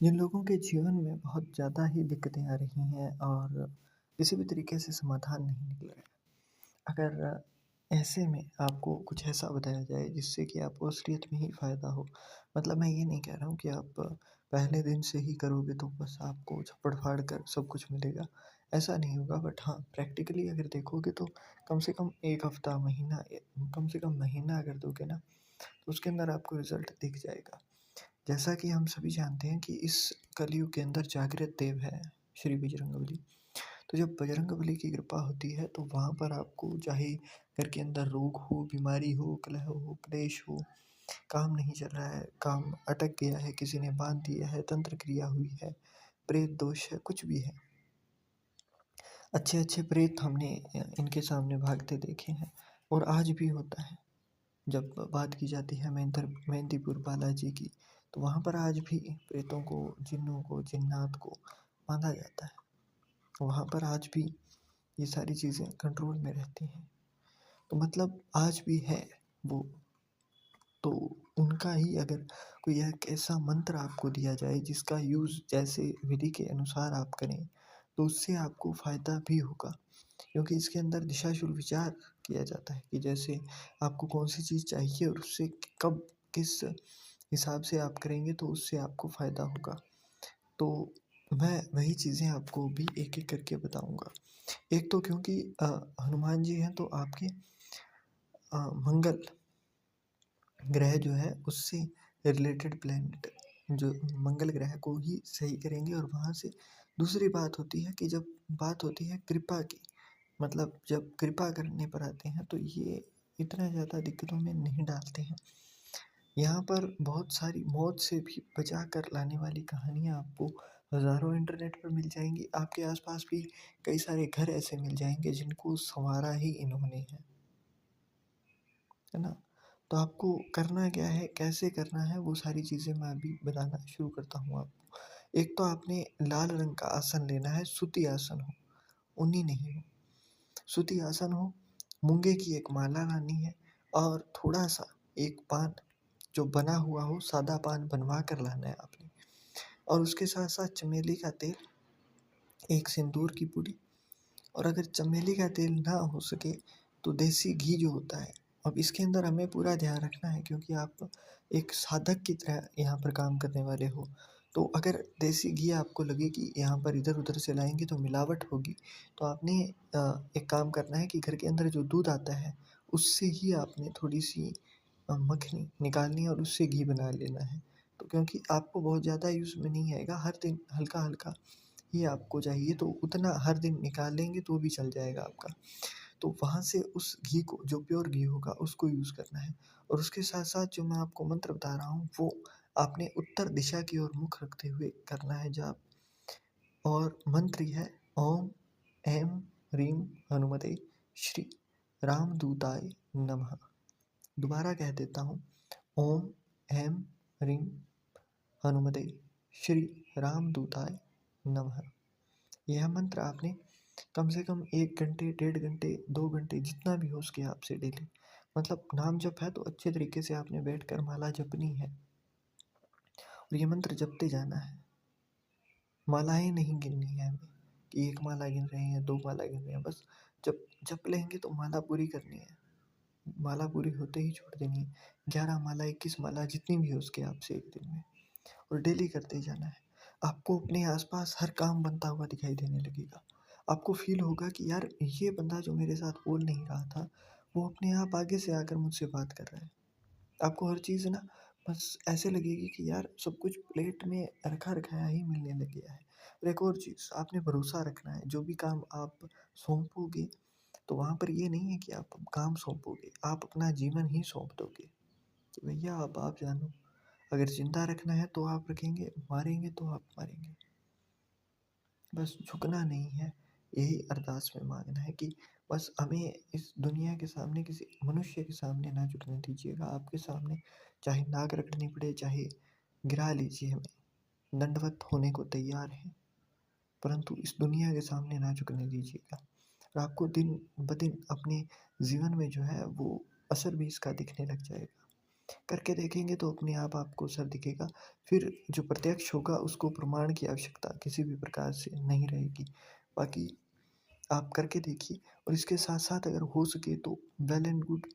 जिन लोगों के जीवन में बहुत ज़्यादा ही दिक्कतें आ रही हैं और किसी भी तरीके से समाधान नहीं निकल रहा है। अगर ऐसे में आपको कुछ ऐसा बताया जाए जिससे कि आपको असलियत में ही फ़ायदा हो। मतलब मैं ये नहीं कह रहा हूँ कि आप पहले दिन से ही करोगे तो बस आपको झपड़-फाड़ कर सब कुछ मिलेगा, ऐसा नहीं होगा। बट हाँ, प्रैक्टिकली अगर देखोगे तो कम से कम 1 हफ़्ता, महीना कम से कम महीना अगर दोगे ना, तो उसके अंदर आपको रिज़ल्ट दिख जाएगा। जैसा कि हम सभी जानते हैं कि इस कलयुग के अंदर जागृत देव है श्री बजरंगबली। तो जब बजरंगबली की कृपा होती है तो वहाँ पर आपको चाहे घर के अंदर रोग हो, बीमारी हो, कलह हो, क्लेश हो, काम नहीं चल रहा है, काम अटक गया है, किसी ने बाँध दिया है, तंत्र क्रिया हुई है, प्रेत दोष है, कुछ भी है। अच्छे-अच्छे प्रेत हमने इनके सामने भागते देखे हैं और आज भी होता है। जब बात की जाती है मेहंदीपुर बालाजी की, तो वहाँ पर आज भी प्रेतों को, जिन्नों को, जिन्नात को बाँधा जाता है। वहाँ पर आज भी ये सारी चीज़ें कंट्रोल में रहती हैं। तो मतलब आज भी है वो, तो उनका ही अगर कोई एक ऐसा मंत्र आपको दिया जाए जिसका यूज़ जैसे विधि के अनुसार आप करें, तो उससे आपको फ़ायदा भी होगा। क्योंकि इसके अंदर दिशाशूल विचार किया जाता है कि जैसे आपको कौन-सी चीज़ चाहिए और उससे कब, किस हिसाब से आप करेंगे तो उससे आपको फ़ायदा होगा। तो मैं वही चीज़ें आपको भी एक-एक करके बताऊँगा। एक तो क्योंकि हनुमान जी हैं तो आपके मंगल ग्रह जो है उससे रिलेटेड प्लैनेट, जो मंगल ग्रह को ही सही करेंगे। और वहाँ से दूसरी बात होती है कि जब बात होती है कृपा की, मतलब जब कृपा करने पर आते हैं तो ये इतना ज़्यादा दिक्कतों में नहीं डालते हैं। यहाँ पर बहुत सारी मौत से भी बचा कर लाने वाली कहानियाँ आपको हज़ारों इंटरनेट पर मिल जाएँगी। आपके आस-पास भी कई सारे घर ऐसे मिल जाएँगे जिनको सँवारा ही इन्होंने है ना? तो आपको करना क्या है, कैसे करना है, वो सारी चीज़ें मैं अभी बताना शुरू करता हूँ आपको। एक तो आपने लाल रंग का आसन लेना है, सूती आसन हो, ऊनी नहीं हो। सूती आसन हो, मूँगे की एक माला लानी है और थोड़ा-सा एक पान जो बना हुआ हो, सादा पान बनवा कर लाना है आपने। और उसके साथ-साथ चमेली का तेल, एक सिंदूर की पूड़ी, और अगर चमेली का तेल ना हो सके तो देसी घी जो होता है। अब इसके अंदर हमें पूरा ध्यान रखना है क्योंकि आप एक साधक की तरह यहाँ पर काम करने वाले हो। तो अगर देसी घी आपको लगे कि यहाँ पर इधर-उधर से लाएँगे तो मिलावट होगी, तो आपने एक काम करना है कि घर के अंदर जो दूध आता है, उससे ही आपने थोड़ी-सी मक्खनी निकालनी है और उससे घी बना लेना है। तो क्योंकि आपको बहुत ज़्यादा यूज़ में नहीं आएगा, हर दिन हल्का-हल्का ही आपको चाहिए, तो उतना हर दिन निकाल लेंगे तो भी चल जाएगा आपका। तो वहाँ से उस घी को, जो प्योर घी होगा, उसको यूज़ करना है। और उसके साथ-साथ जो मैं आपको मंत्र बता रहा हूँ वो आपने उत्तर दिशा की ओर मुख रखते हुए करना है जाप। और मंत्र ये है, ओम ऐं ह्रीं हनुमते श्री रामदूताय नमः। दोबारा कह देता हूँ, ओम ऐं ह्रीं हनुमते श्री रामदूताय नमः। यह मंत्र आपने कम से कम 1 घंटे, डेढ़ घंटे, 2 घंटे, जितना भी हो सके आपसे डेली, मतलब नाम जप है तो अच्छे तरीके से आपने बैठकर माला जपनी है और ये मंत्र जपते जाना है। मालाएँ नहीं गिननी है हमें कि 1 माला गिन रहे हैं, 2 माला गिन रहे हैं, बस जब जप लेंगे तो माला पूरी करनी है। माला पूरी होते ही छोड़ देनी है। 11 माला, 21 माला, जितनी भी हो सके आपसे एक दिन में, और डेली करते जाना है। आपको अपने आस-पास हर काम बनता हुआ दिखाई देने लगेगा। आपको फ़ील होगा कि यार ये बंदा जो मेरे साथ बोल नहीं रहा था, वो अपने आप आगे से आकर मुझसे बात कर रहा है। आपको हर चीज़ ना बस ऐसे लगेगी कि यार सब कुछ प्लेट में रखा-रखाया ही मिलने लग गया है। और एक और चीज़, आपने भरोसा रखना है, जो भी काम आप सौंपोगे, तो वहाँ पर ये नहीं है कि आप काम सौंपोगे, आप अपना जीवन ही सौंप दोगे कि भैया अब आप जानो। अगर ज़िंदा रखना है तो आप रखेंगे, मारेंगे तो आप मारेंगे। बस झुकना नहीं है, यही अरदास में माँगना है कि बस हमें इस दुनिया के सामने किसी मनुष्य के सामने ना झुकने दीजिएगा। आपके सामने चाहे नाक रगड़नी पड़े, चाहे गिरा लीजिए हमें, दंडवत होने को तैयार हैं, परंतु इस दुनिया के सामने ना झुकने दीजिएगा। और आपको दिन ब दिन अपने जीवन में जो है वो असर भी इसका दिखने लग जाएगा। करके देखेंगे तो अपने आप आपको असर दिखेगा। फिर जो प्रत्यक्ष होगा उसको प्रमाण की आवश्यकता किसी भी प्रकार से नहीं रहेगी। बाकी आप करके देखिए और इसके साथ-साथ अगर हो सके तो वेल एंड गुड।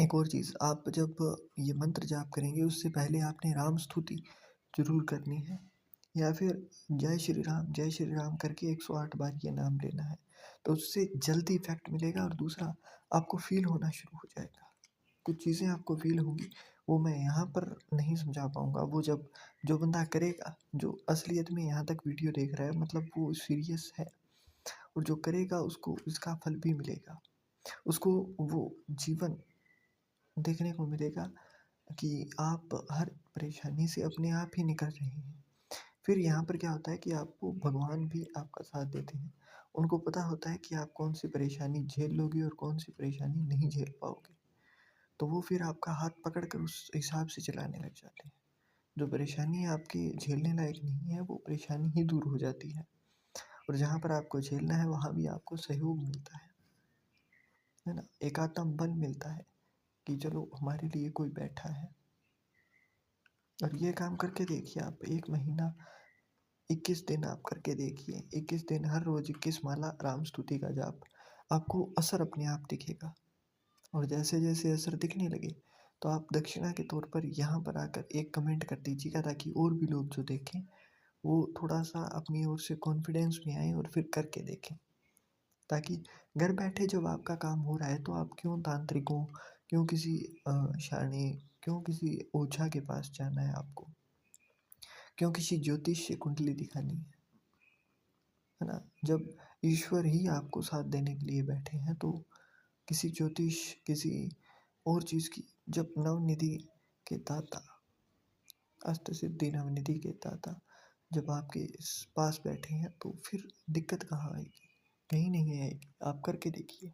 एक और चीज़, आप जब ये मंत्र जाप करेंगे उससे पहले आपने राम स्तुति ज़रूर करनी है या फिर जय श्री राम करके 108 बार ये नाम लेना है। तो उससे जल्दी इफ़ेक्ट मिलेगा और दूसरा आपको फ़ील होना शुरू हो जाएगा। कुछ चीज़ें आपको फ़ील होंगी, वो मैं यहाँ पर नहीं समझा पाऊँगा। वो जब जो बंदा करेगा, जो असलियत में यहाँ तक वीडियो देख रहा है मतलब वो सीरियस है और जो करेगा उसको इसका फल भी मिलेगा। उसको वो जीवन देखने को मिलेगा कि आप हर परेशानी से अपने आप ही निकल रहे हैं। फिर यहाँ पर क्या होता है कि आपको भगवान भी आपका साथ देते हैं। उनको पता होता है कि आप कौन-सी परेशानी झेल लोगे और कौन-सी परेशानी नहीं झेल पाओगे। तो वो फिर आपका हाथ पकड़ कर उस हिसाब से चलाने लग जाते हैं। जो परेशानी आपके झेलने लायक नहीं है, वो परेशानी ही दूर हो जाती है और जहाँ पर आपको झेलना है, वहाँ भी आपको सहयोग मिलता है ना? एक आत्मबल मिलता है कि चलो हमारे लिए कोई बैठा है। और ये काम करके देखिए आप 1 महीना 21 दिन आप करके देखिए। 21 दिन हर रोज़ 21 माला राम स्तुति का जाप, आपको असर अपने आप दिखेगा और जैसे-जैसे असर दिखने लगे, तो आप दक्षिणा के तौर पर यहाँ पर आकर एक कमेंट कर दीजिएगा ताकि और भी लोग जो देखें, वो थोड़ा-सा अपनी ओर से कॉन्फिडेंस में आएँ और फिर करके देखें। ताकि घर बैठे जब आपका काम हो रहा है, तो आप क्यों तांत्रिकों, क्यों किसी शाणी, क्यों किसी ओझा के पास जाना है आपको? क्यों किसी ज्योतिष से कुंडली दिखानी है ना? जब ईश्वर ही आपको साथ देने के लिए बैठे हैं, तो किसी ज्योतिष, किसी और चीज़ की जब नवनिधि के दाता, अष्टसिद्धि नवनिधि के दाता जब आपके पास बैठे हैं, तो फिर दिक्कत कहाँ आएगी? कहीं नहीं आएगी। आप करके देखिए।